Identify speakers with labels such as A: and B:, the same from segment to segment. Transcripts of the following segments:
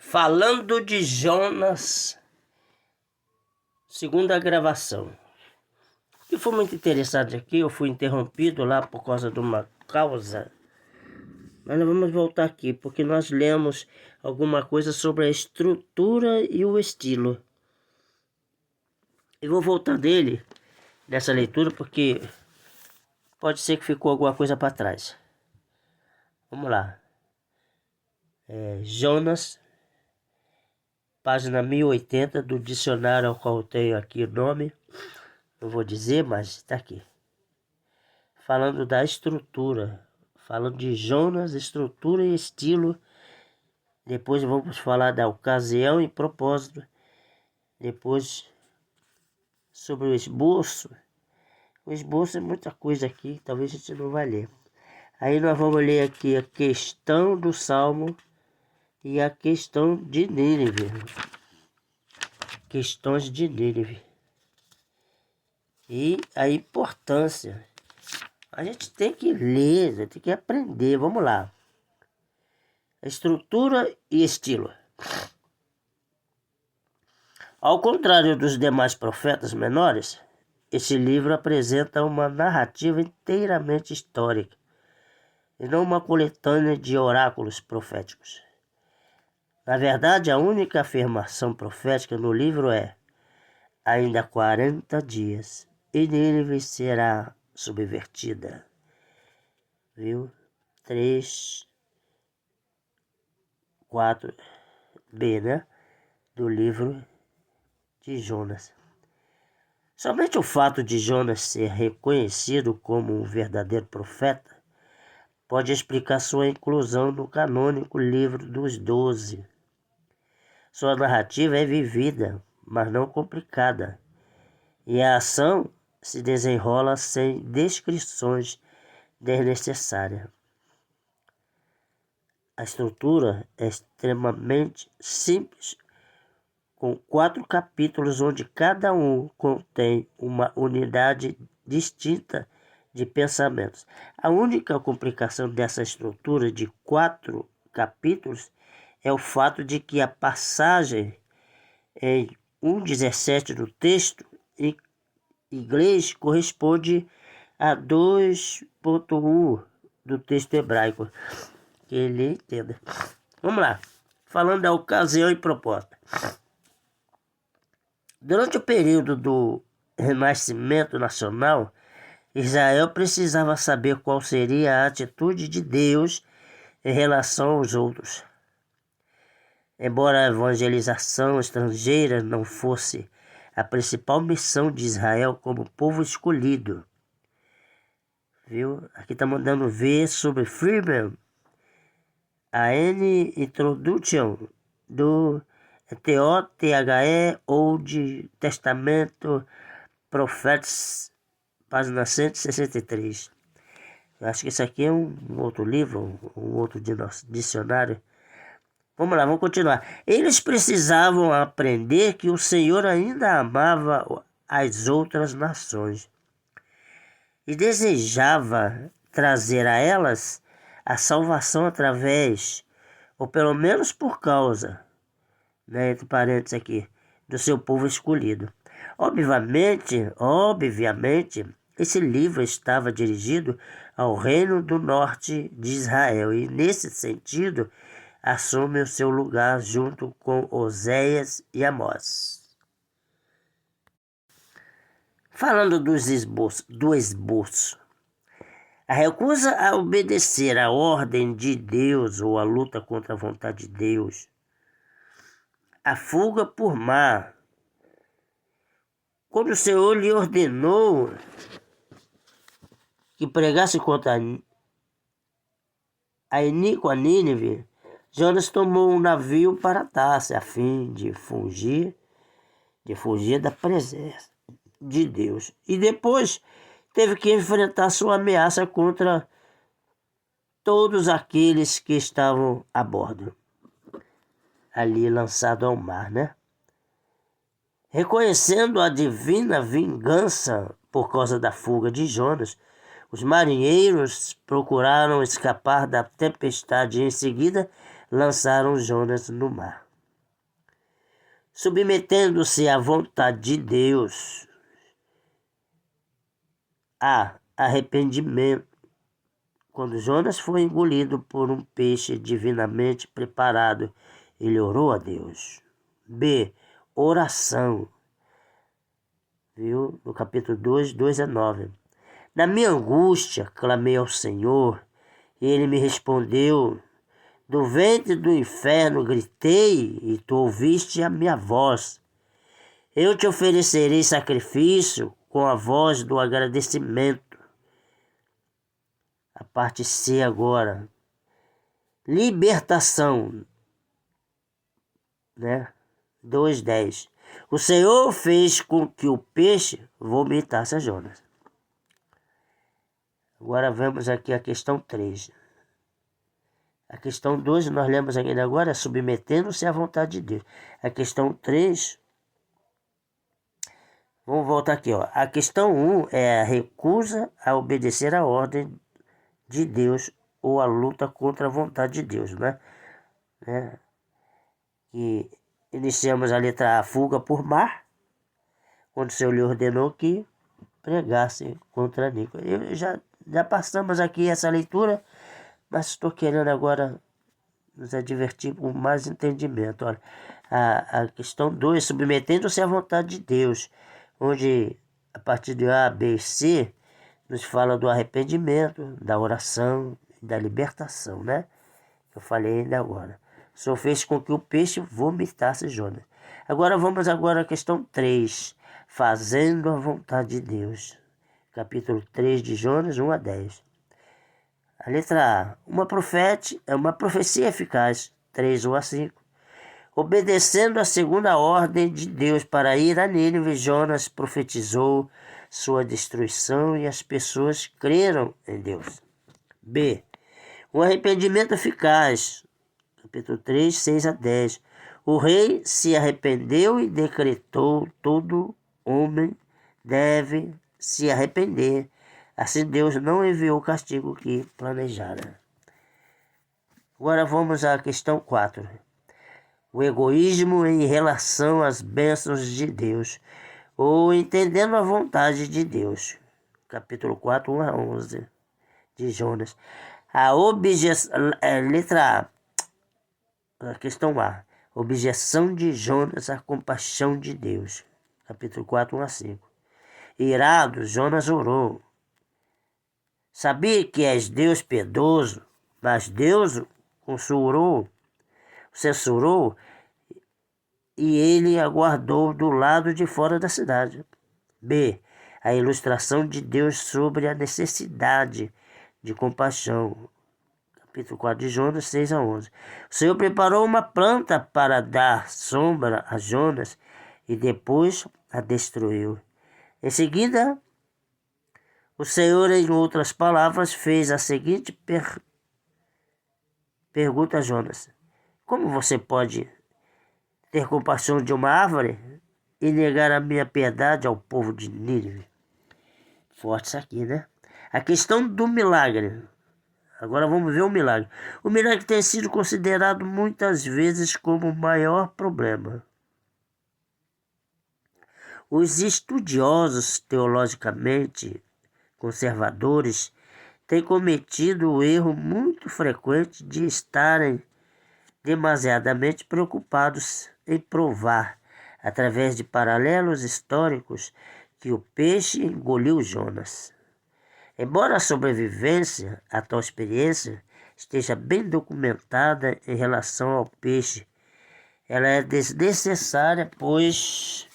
A: Falando de Jonas, segunda gravação. E foi muito interessante aqui, eu fui interrompido lá por causa de uma causa. Mas nós vamos voltar aqui, porque nós lemos alguma coisa sobre a estrutura e o estilo. Eu vou voltar nessa leitura, porque pode ser que ficou alguma coisa para trás. Vamos lá. Jonas, página 1080 do dicionário ao qual eu tenho aqui o nome. Não vou dizer, mas está aqui. Falando da estrutura. Falando de Jonas, estrutura e estilo. Depois vamos falar da ocasião e propósito. Depois sobre o esboço. O esboço é muita coisa aqui, talvez a gente não vai ler. Aí nós vamos ler aqui a questão do Salmo e a questão de Nínive. Questões de Nínive. E a importância. A gente tem que ler, tem que aprender. Vamos lá. Estrutura e estilo. Ao contrário dos demais profetas menores, este livro apresenta uma narrativa inteiramente histórica e não uma coletânea de oráculos proféticos. Na verdade, a única afirmação profética no livro é: ainda 40 dias e Nínive será subvertida. Viu? 3, 4b, né? Do livro de Jonas. Somente o fato de Jonas ser reconhecido como um verdadeiro profeta pode explicar sua inclusão no canônico livro dos 12. Sua narrativa é vivida, mas não complicada, e a ação se desenrola sem descrições desnecessárias. A estrutura é extremamente simples, com 4 capítulos onde cada um contém uma unidade distinta de pensamentos. A única complicação dessa estrutura de 4 capítulos é o fato de que a passagem em 1,17 do texto em inglês corresponde a 2,1 do texto hebraico. Que ele entenda. Vamos lá. Falando da ocasião e proposta. Durante o período do renascimento nacional, Israel precisava saber qual seria a atitude de Deus em relação aos outros. Embora a evangelização estrangeira não fosse a principal missão de Israel como povo escolhido. Viu? Aqui está mandando ver sobre Freeman, a Introduction do TOTHE Old Testamento Prophets, página 163. Eu acho que isso aqui é um outro livro, um outro dicionário. Vamos lá, vamos continuar. Eles precisavam aprender que o Senhor ainda amava as outras nações e desejava trazer a elas a salvação através, ou pelo menos por causa, né, entre parênteses aqui, do seu povo escolhido. Obviamente, esse livro estava dirigido ao reino do norte de Israel e, nesse sentido, assume o seu lugar junto com Oséias e Amós. Falando do esboço. A recusa a obedecer à ordem de Deus ou a luta contra a vontade de Deus. A fuga por mar. Quando o Senhor lhe ordenou que pregasse contra a Nínive, Jonas tomou um navio para Tarse, a fim de fugir da presença de Deus. E depois teve que enfrentar sua ameaça contra todos aqueles que estavam a bordo, ali lançado ao mar, né? Reconhecendo a divina vingança por causa da fuga de Jonas, os marinheiros procuraram escapar da tempestade e em seguida lançaram Jonas no mar. submetendo-se à vontade de Deus, há arrependimento. Quando Jonas foi engolido por um peixe divinamente preparado, ele orou a Deus. B. Oração. Viu? No capítulo 2, 2 a 9. Na minha angústia, clamei ao Senhor, e ele me respondeu. Do ventre do inferno gritei, e tu ouviste a minha voz. Eu te oferecerei sacrifício com a voz do agradecimento. A parte C agora. Libertação. 2:10. O Senhor fez com que o peixe vomitasse a Jonas. Agora vamos aqui a questão 3. A questão 2, nós lemos aqui agora, submetendo-se à vontade de Deus. A questão 3, vamos voltar aqui. A questão 1 é a recusa a obedecer a ordem de Deus ou a luta contra a vontade de Deus, E iniciamos a letra A, fuga por mar, quando o Senhor lhe ordenou que pregasse contra Nico. Já passamos aqui essa leitura, mas estou querendo agora nos advertir com mais entendimento. Olha, a questão 2, submetendo-se à vontade de Deus, onde a partir de A, B e C, nos fala do arrependimento, da oração e da libertação, Eu falei ainda agora. O Senhor fez com que o peixe vomitasse Jonas. Agora vamos à questão 3, fazendo a vontade de Deus. Capítulo 3 de Jonas, 1 a 10. A letra A, uma profecia eficaz, 3, 1 a 5. Obedecendo a segunda ordem de Deus para ir a Nínive, Jonas profetizou sua destruição e as pessoas creram em Deus. B. Um arrependimento eficaz. Capítulo 3, 6 a 10. O rei se arrependeu e decretou: todo homem deve se arrepender. Assim Deus não enviou o castigo que planejara. Agora vamos à questão 4. O egoísmo em relação às bênçãos de Deus, ou entendendo a vontade de Deus. Capítulo 4, 1 a 11 de Jonas. Letra A. A questão A. Objeção de Jonas à compaixão de Deus. Capítulo 4, 1 a 5. Irado, Jonas orou. Sabia que és Deus piedoso, mas Deus o censurou, e ele aguardou do lado de fora da cidade. B. A ilustração de Deus sobre a necessidade de compaixão. Capítulo 4 de Jonas, 6 a 11. O Senhor preparou uma planta para dar sombra a Jonas e depois a destruiu. Em seguida, o Senhor, em outras palavras, fez a seguinte pergunta a Jonas: como você pode ter compaixão de uma árvore e negar a minha piedade ao povo de Nínive? Forte isso aqui, A questão do milagre. Agora vamos ver o milagre. O milagre tem sido considerado muitas vezes como o maior problema. Os estudiosos teologicamente conservadores têm cometido o erro muito frequente de estarem demasiadamente preocupados em provar, através de paralelos históricos, que o peixe engoliu Jonas. Embora a sobrevivência a tal experiência esteja bem documentada em relação ao peixe, ela é desnecessária, pois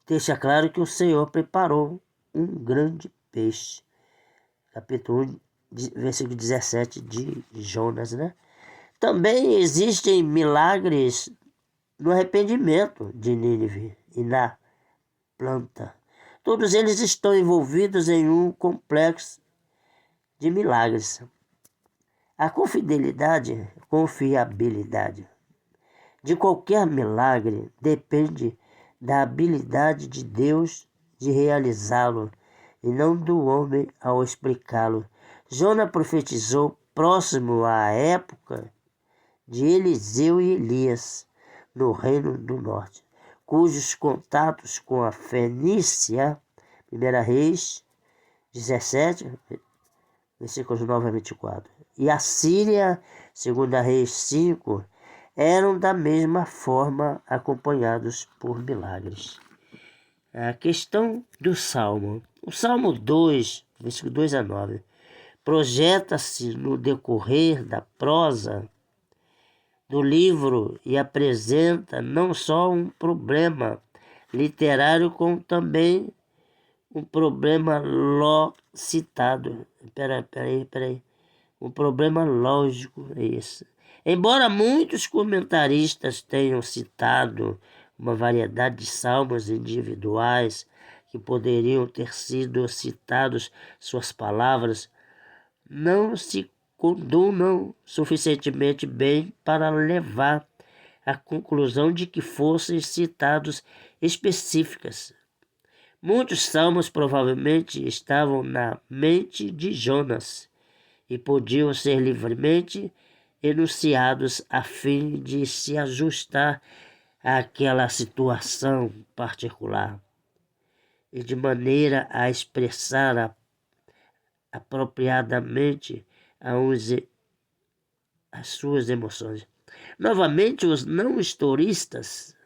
A: deixa claro que o Senhor preparou um grande peixe. Capítulo 1, versículo 17 de Jonas, Também existem milagres no arrependimento de Nínive e na planta. Todos eles estão envolvidos em um complexo de milagres. A confiabilidade de qualquer milagre depende da habilidade de Deus de realizá-lo e não do homem ao explicá-lo. Jonas profetizou próximo à época de Eliseu e Elias, no Reino do Norte, cujos contatos com a Fenícia, 1 Reis 17, versículos 9 a 24, e a Síria, 2 Reis 5, eram da mesma forma acompanhados por milagres. A questão do Salmo. O Salmo 2, versículo 2 a 9, projeta-se no decorrer da prosa do livro e apresenta não só um problema literário, como também um problema citado. Peraí. Um problema lógico é esse. Embora muitos comentaristas tenham citado uma variedade de salmos individuais que poderiam ter sido citados suas palavras, não se condunam suficientemente bem para levar à conclusão de que fossem citados específicas. Muitos salmos provavelmente estavam na mente de Jonas e podiam ser livremente enunciados a fim de se ajustar àquela situação particular e de maneira a expressar apropriadamente as suas emoções. Novamente, os não historicistas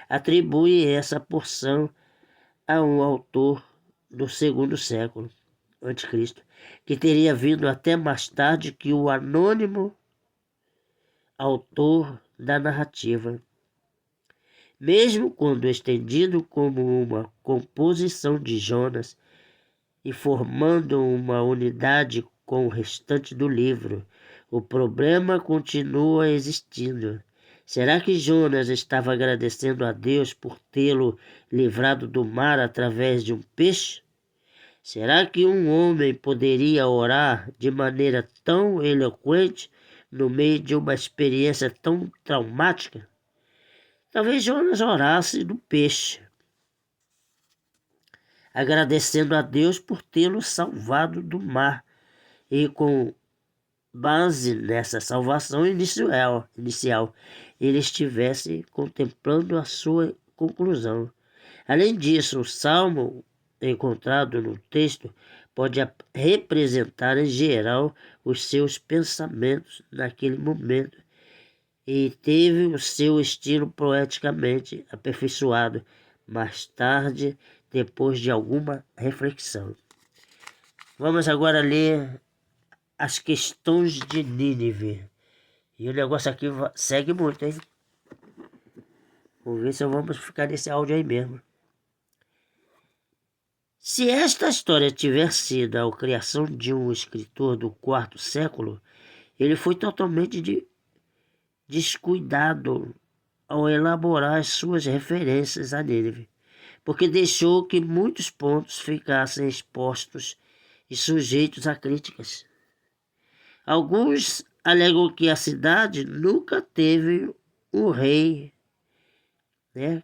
A: atribuem essa porção a um autor do segundo século a.C., que teria vindo até mais tarde que o anônimo autor da narrativa. Mesmo quando estendido como uma composição de Jonas e formando uma unidade com o restante do livro, o problema continua existindo. Será que Jonas estava agradecendo a Deus por tê-lo livrado do mar através de um peixe? Será que um homem poderia orar de maneira tão eloquente no meio de uma experiência tão traumática? Talvez Jonas orasse do peixe, agradecendo a Deus por tê-lo salvado do mar, e com base nessa salvação inicial, ele estivesse contemplando a sua conclusão. Além disso, o salmo encontrado no texto pode representar em geral os seus pensamentos naquele momento e teve o seu estilo poeticamente aperfeiçoado mais tarde, depois de alguma reflexão. Vamos agora ler as questões de Nínive. E o negócio aqui segue muito, hein? Vamos ver se vamos ficar nesse áudio aí mesmo. Se esta história tiver sido a criação de um escritor do quarto século, ele foi totalmente descuidado ao elaborar as suas referências a Nínive, porque deixou que muitos pontos ficassem expostos e sujeitos a críticas. Alguns alegam que a cidade nunca teve um rei,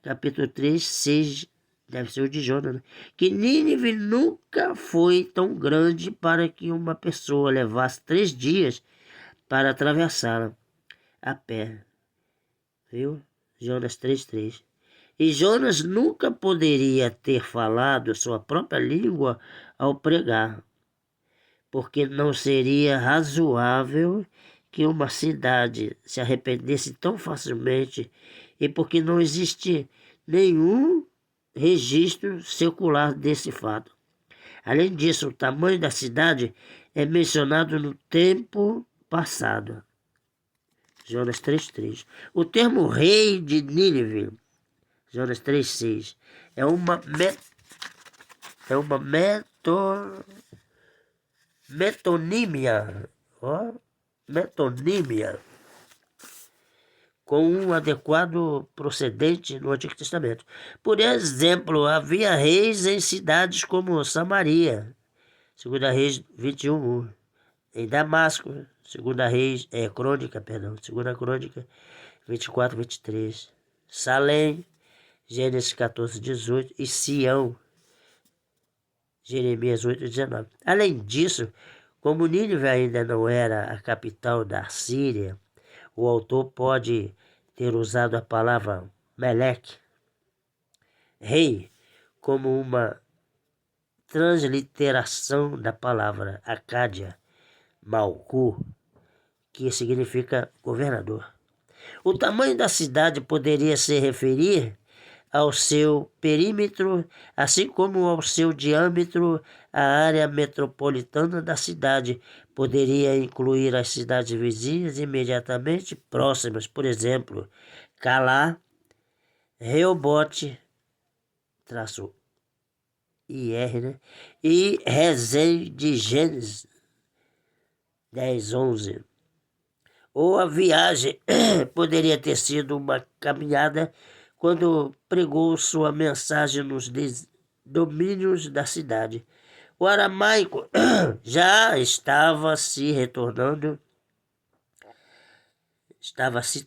A: capítulo 3, 6, deve ser o de Jonas, que Nínive nunca foi tão grande para que uma pessoa levasse 3 dias para atravessá-la a pé. Viu? Jonas 3:3. E Jonas nunca poderia ter falado sua própria língua ao pregar, porque não seria razoável que uma cidade se arrependesse tão facilmente e porque não existe nenhum registro secular desse fato. Além disso, o tamanho da cidade é mencionado no tempo passado. Jonas 3:3. O termo rei de Nínive, Jonas 3:6, é uma metonímia, com um adequado procedente no Antigo Testamento. Por exemplo, havia reis em cidades como Samaria, 2 Reis 21:1, em Damasco, 2 Crônica 24:23, Salém, Gênesis 14:18 e Sião, Jeremias 8:19. Além disso, Como Nínive ainda não era a capital da Síria, o autor pode ter usado a palavra Meleque, rei, como uma transliteração da palavra Acádia, Malcu, que significa governador. O tamanho da cidade poderia se referir ao seu perímetro, assim como ao seu diâmetro. A área metropolitana da cidade poderia incluir as cidades vizinhas imediatamente próximas, por exemplo, Calá, Reobote, IR, né? E Rezém de Gênesis 10:11. Ou a viagem poderia ter sido uma caminhada quando pregou sua mensagem nos domínios da cidade. O aramaico já estava se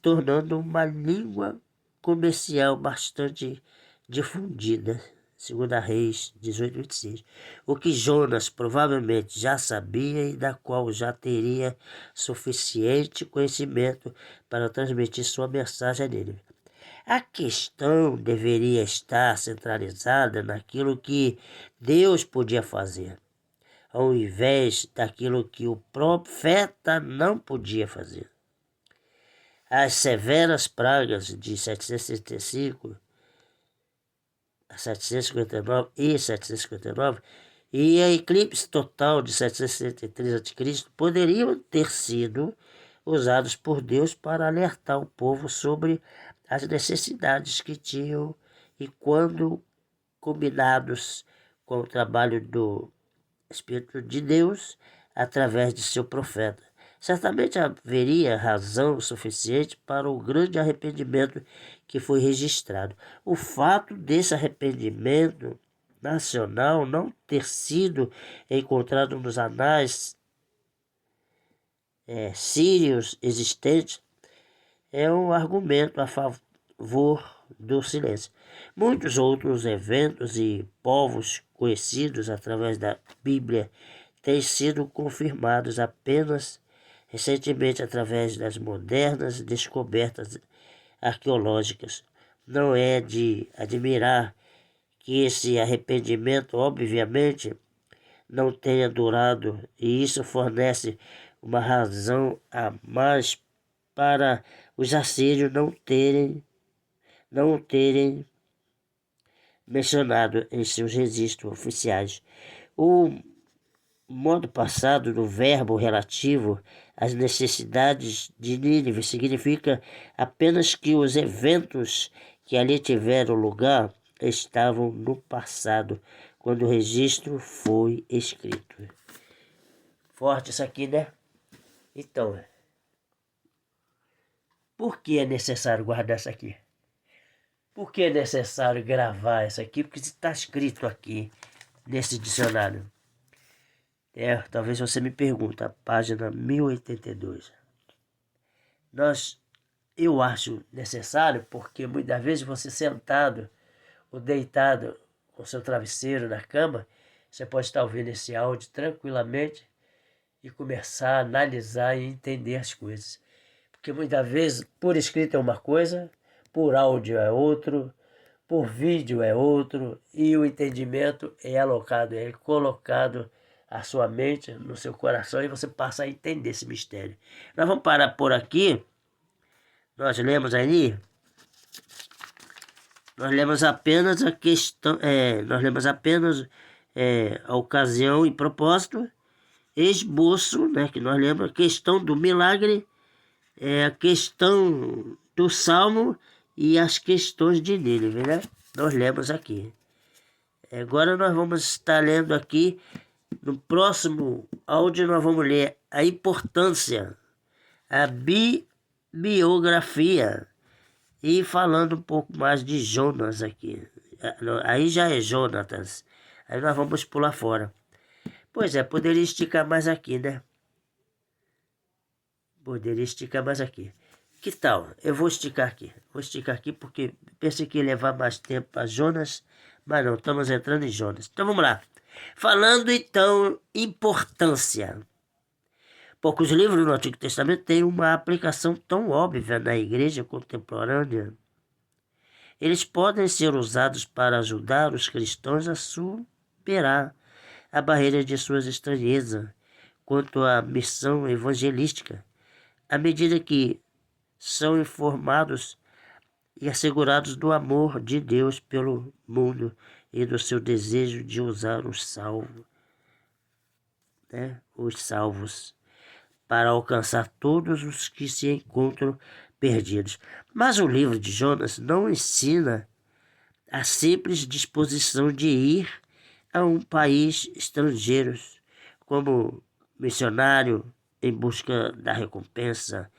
A: tornando uma língua comercial bastante difundida, segundo a Reis 18:26, o que Jonas provavelmente já sabia e da qual já teria suficiente conhecimento para transmitir sua mensagem a Nínive. A questão deveria estar centralizada naquilo que Deus podia fazer, ao invés daquilo que o profeta não podia fazer. As severas pragas de 765, 759 e 759 e a eclipse total de 763 a.C. poderiam ter sido usados por Deus para alertar o povo sobre as necessidades que tinham e, quando combinados com o trabalho do Espírito de Deus através de seu profeta, certamente haveria razão suficiente para o grande arrependimento que foi registrado. O fato desse arrependimento nacional não ter sido encontrado nos anais sírios existentes é um argumento a favor do silêncio. Muitos outros eventos e povos conhecidos através da Bíblia têm sido confirmados apenas recentemente através das modernas descobertas arqueológicas. Não é de admirar que esse arrependimento, obviamente, não tenha durado, e isso fornece uma razão a mais para os assírios não terem mencionado em seus registros oficiais o modo passado do verbo relativo às necessidades de Nínive significa apenas que os eventos que ali tiveram lugar estavam no passado, quando o registro foi escrito. Forte isso aqui, né? Então, por que é necessário guardar isso aqui? Por que é necessário gravar isso aqui? Porque está escrito aqui nesse dicionário. Talvez você me pergunte, a página 1082. Eu acho necessário porque muitas vezes você sentado ou deitado com seu travesseiro na cama, você pode estar ouvindo esse áudio tranquilamente e começar a analisar e entender as coisas. Porque muitas vezes por escrito é uma coisa, por áudio é outro, por vídeo é outro, e o entendimento é alocado, é colocado à sua mente, no seu coração, e você passa a entender esse mistério. Nós vamos parar por aqui. Nós lemos apenas a questão, a ocasião e propósito, esboço, né, que nós lemos, a questão do milagre, a questão do Salmo e as questões de Nínive, né? Nós lemos aqui. Agora nós vamos estar lendo aqui, no próximo áudio nós vamos ler a importância, a biografia e falando um pouco mais de Jonas aqui. Aí já é Jonatas. Aí nós vamos pular fora. Pois é, poderia esticar mais aqui, né? Poderia esticar mais aqui. Que tal? Eu vou esticar aqui. Vou esticar aqui porque pensei que ia levar mais tempo para Jonas, mas não, estamos entrando em Jonas. Então vamos lá. Falando então, importância. Poucos livros no Antigo Testamento têm uma aplicação tão óbvia na igreja contemporânea. Eles podem ser usados para ajudar os cristãos a superar a barreira de suas estranhezas quanto à missão evangelística, à medida que são informados e assegurados do amor de Deus pelo mundo e do seu desejo de usar os salvos, para alcançar todos os que se encontram perdidos. Mas o livro de Jonas não ensina a simples disposição de ir a um país estrangeiro como missionário em busca da recompensa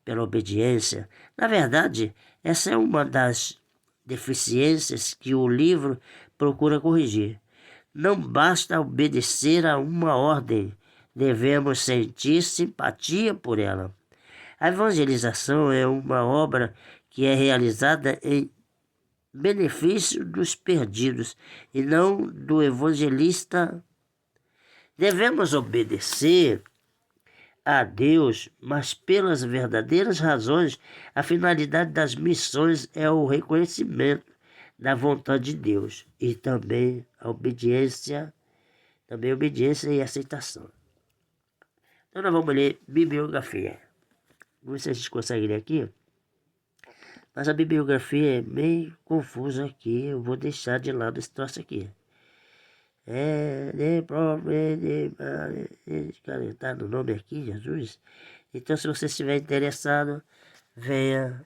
A: pela obediência. Na verdade, essa é uma das deficiências que o livro procura corrigir. Não basta obedecer a uma ordem, devemos sentir simpatia por ela. A evangelização é uma obra que é realizada em benefício dos perdidos e não do evangelista. Devemos obedecer a Deus, mas pelas verdadeiras razões. A finalidade das missões é o reconhecimento da vontade de Deus e também a obediência e aceitação. Então nós vamos ler bibliografia. Não sei se vocês conseguem ler aqui, mas a bibliografia é meio confusa aqui. Eu vou deixar de lado esse troço aqui. Tá no nome aqui, Jesus. Então, se você estiver interessado, venha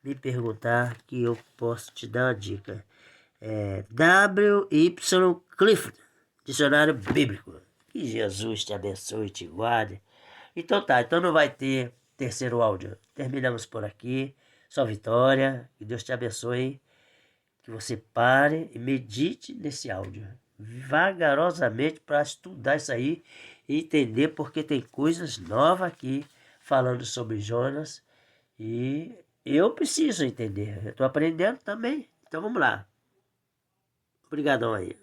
A: me perguntar que eu posso te dar uma dica. W.Y. Clifford, Dicionário Bíblico. Que Jesus te abençoe e te guarde. Então tá, então não vai ter terceiro áudio. Terminamos por aqui. Só vitória. Que Deus te abençoe. Que você pare e medite nesse áudio vagarosamente para estudar isso aí e entender, porque tem coisas novas aqui falando sobre Jonas e eu preciso entender. Eu estou aprendendo também. Então vamos lá. Obrigadão aí.